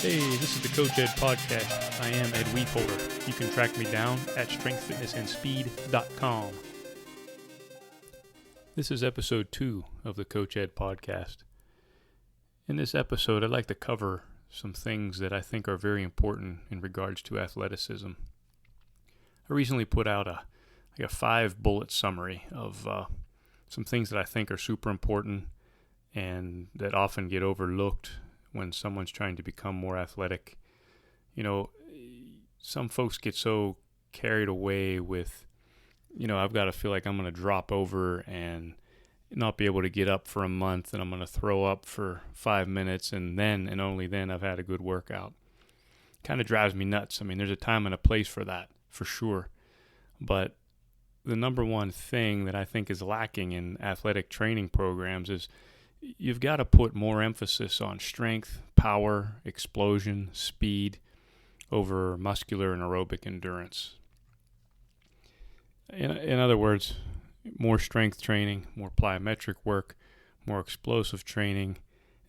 Hey, this is the Coach Ed Podcast. I am Ed Weefolder. You can track me down at strengthfitnessandspeed.com. This is episode 2 of the Coach Ed Podcast. In this episode, I'd like to cover some things that I think are very important in regards to athleticism. I recently put out a 5-bullet summary of some things that I think are super important and that often get overlooked when someone's trying to become more athletic. You know, some folks get so carried away with, I've got to feel like I'm going to drop over and not be able to get up for a month, and I'm going to throw up for 5 minutes, and then and only then I've had a good workout. Kind of drives me nuts. I mean, there's a time and a place for that, for sure. But the number one thing that I think is lacking in athletic training programs is you've got to put more emphasis on strength, power, explosion, speed over muscular and aerobic endurance. In other words, more strength training, more plyometric work, more explosive training,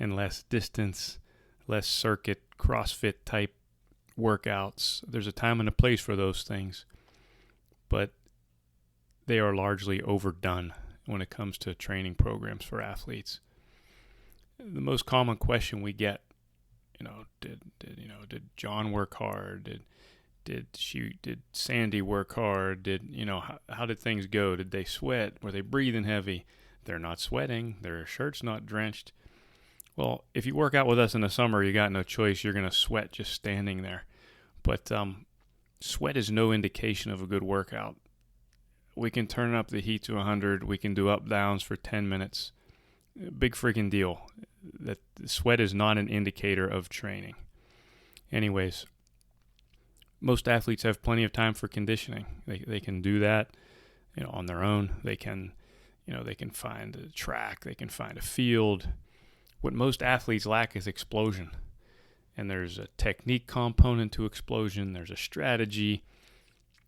and less distance, less circuit, CrossFit type workouts. There's a time and a place for those things, but they are largely overdone when it comes to training programs for athletes. The most common question we get, did John work hard? Did Sandy work hard? How did things go? Did they sweat? Were they breathing heavy? They're not sweating. Their shirt's not drenched. Well, if you work out with us in the summer, you got no choice. You're going to sweat just standing there. But sweat is no indication of a good workout. We can turn up the heat to 100. We can do up downs for 10 minutes. Big freaking deal. That sweat is not an indicator of training. Anyways, most athletes have plenty of time for conditioning. They can do that, on their own. They can find a track. They can find a field. What most athletes lack is explosion. And there's a technique component to explosion. There's a strategy,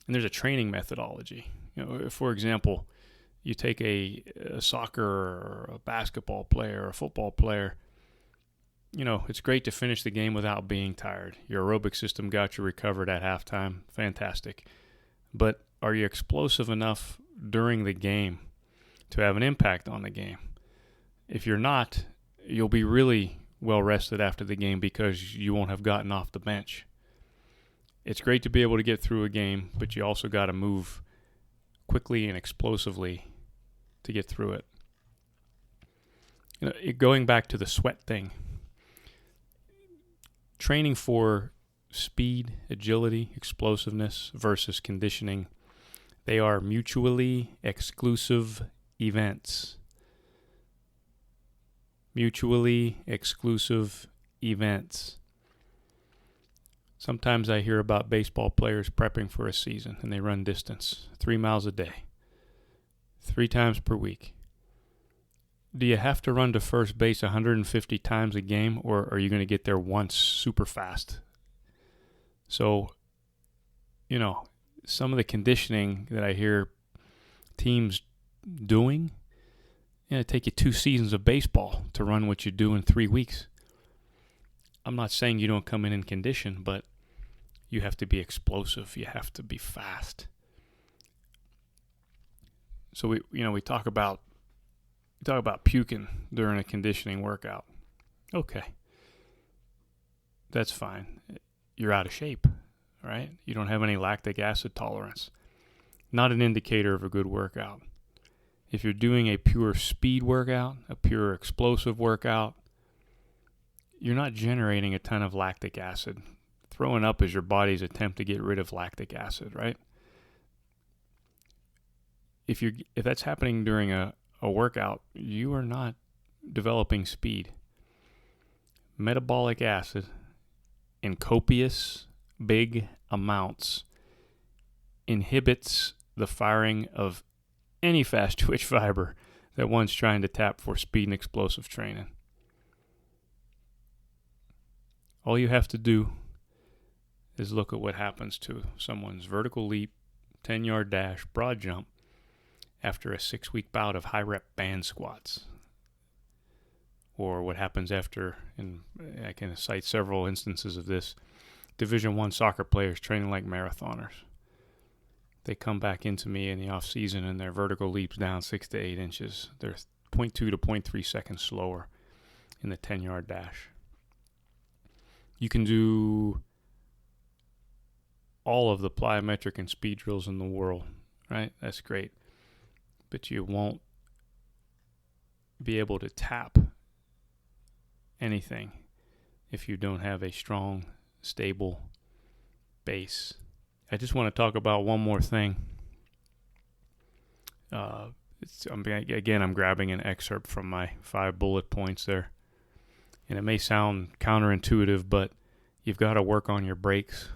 and there's a training methodology. For example, you take a soccer or a basketball player or a football player, it's great to finish the game without being tired. Your aerobic system got you recovered at halftime. Fantastic. But are you explosive enough during the game to have an impact on the game? If you're not, you'll be really well rested after the game because you won't have gotten off the bench. It's great to be able to get through a game, but you also got to move quickly and explosively to get through it. Going back to the sweat thing, training for speed, agility, explosiveness versus conditioning, they are mutually exclusive events. Mutually exclusive events. Sometimes I hear about baseball players prepping for a season, and they run distance, 3 miles a day, 3 times per week. Do you have to run to first base 150 times a game, or are you going to get there once super fast? So, some of the conditioning that I hear teams doing, it'd take you 2 seasons of baseball to run what you do in 3 weeks. I'm not saying you don't come in and condition, but you have to be explosive. You have to be fast. So we talk about puking during a conditioning workout. Okay, that's fine. You're out of shape, right? You don't have any lactic acid tolerance. Not an indicator of a good workout. If you're doing a pure speed workout, a pure explosive workout, you're not generating a ton of lactic acid. Throwing up is your body's attempt to get rid of lactic acid, right? If that's happening during a workout, you are not developing speed. Metabolic acid in copious, big amounts inhibits the firing of any fast twitch fiber that one's trying to tap for speed and explosive training. All you have to do is look at what happens to someone's vertical leap, 10-yard dash, broad jump after a 6-week bout of high-rep band squats. or what happens after, and I can cite several instances of this, Division I soccer players training like marathoners. They come back into me in the off season and their vertical leaps down 6 to 8 inches. They're 0.2 to 0.3 seconds slower in the 10-yard dash. You can do all of the plyometric and speed drills in the world, right? That's great. But you won't be able to tap anything if you don't have a strong, stable base. I just want to talk about one more thing. I'm grabbing an excerpt from my 5 bullet points there. And it may sound counterintuitive, but you've got to work on your brakes.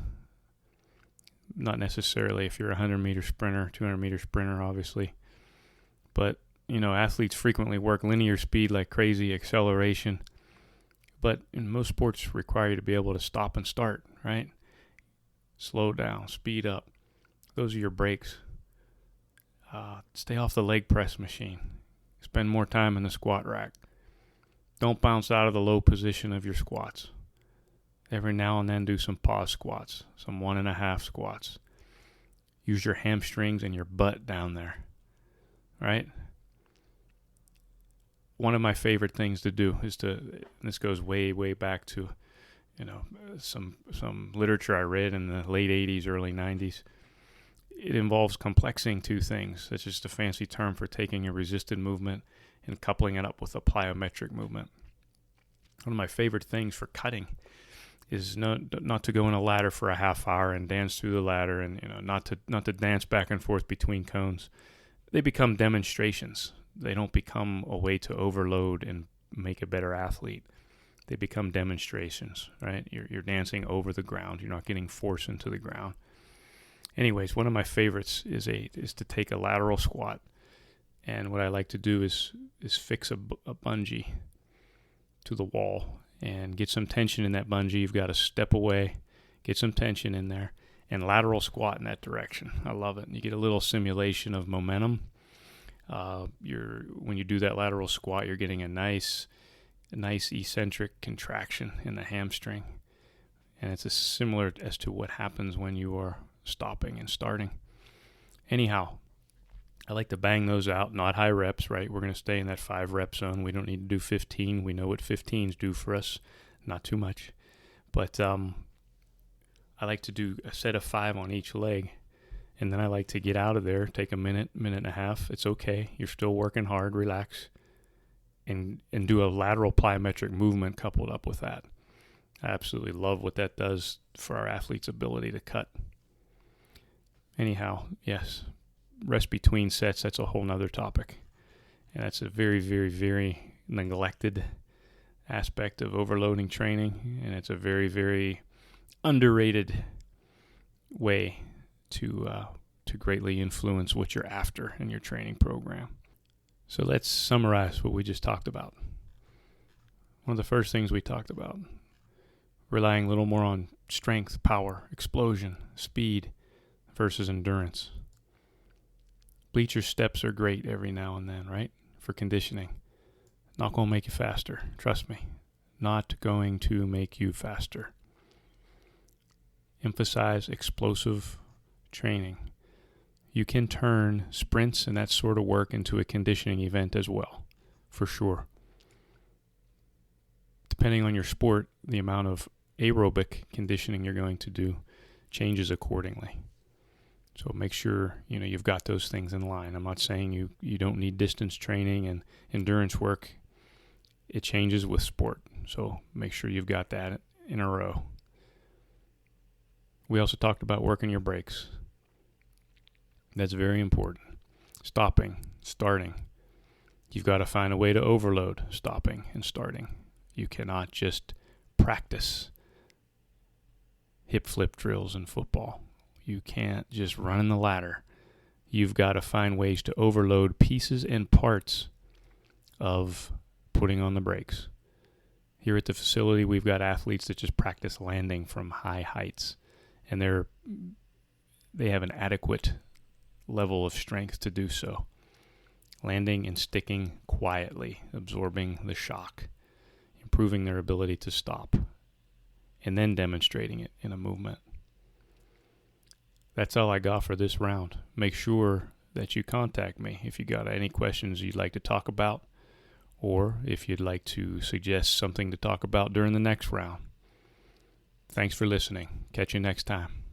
Not necessarily if you're a 100-meter sprinter, 200-meter sprinter, obviously. But, athletes frequently work linear speed like crazy, acceleration. But in most sports require you to be able to stop and start, right? Slow down, speed up. Those are your brakes. Stay off the leg press machine. Spend more time in the squat rack. Don't bounce out of the low position of your squats. Every now and then do some pause squats, some 1.5 squats. Use your hamstrings and your butt down there, right? One of my favorite things to do is this goes way, way back to, some literature I read in the late 80s, early 90s. It involves complexing two things. That's just a fancy term for taking a resisted movement and coupling it up with a plyometric movement. One of my favorite things for cutting is not to go in a ladder for a half hour and dance through the ladder, and not to dance back and forth between cones. They become demonstrations. They don't become a way to overload and make a better athlete. They become demonstrations, right? You're dancing over the ground. You're not getting force into the ground. Anyways, one of my favorites is to take a lateral squat, and what I like to do is fix a bungee to the wall and get some tension in that bungee. You've got to step away, get some tension in there, and lateral squat in that direction. I love it. And you get a little simulation of momentum. When you do that lateral squat, you're getting a nice eccentric contraction in the hamstring, and it's similar as to what happens when you are stopping and starting. Anyhow, I like to bang those out, not high reps, right? We're going to stay in that 5 rep zone. We don't need to do 15. We know what 15s do for us, not too much. But I like to do a set of 5 on each leg, and then I like to get out of there, take a minute and a half. It's okay. You're still working hard. Relax. And do a lateral plyometric movement coupled up with that. I absolutely love what that does for our athletes' ability to cut. Anyhow, yes, rest between sets, that's a whole nother topic. And that's a very, very, very neglected aspect of overloading training. And it's a very, very underrated way to greatly influence what you're after in your training program. So let's summarize what we just talked about. One of the first things we talked about, relying a little more on strength, power, explosion, speed versus endurance. Bleacher steps are great every now and then, right? For conditioning. Not going to make you faster. Trust me. Not going to make you faster. Emphasize explosive training. You can turn sprints and that sort of work into a conditioning event as well, for sure. Depending on your sport, the amount of aerobic conditioning you're going to do changes accordingly. So make sure you've got those things in line. I'm not saying you don't need distance training and endurance work. It changes with sport. So make sure you've got that in a row. We also talked about working your brakes. That's very important. Stopping, starting. You've got to find a way to overload stopping and starting. You cannot just practice hip flip drills in football. You can't just run in the ladder. You've got to find ways to overload pieces and parts of putting on the brakes. Here at the facility, we've got athletes that just practice landing from high heights, and they have an adequate level of strength to do so. Landing and sticking quietly, absorbing the shock. improving their ability to stop, and then demonstrating it in a movement. That's all I got for this round. Make sure that you contact me if you got any questions you'd like to talk about, or if you'd like to suggest something to talk about during the next round. Thanks for listening. Catch you next time.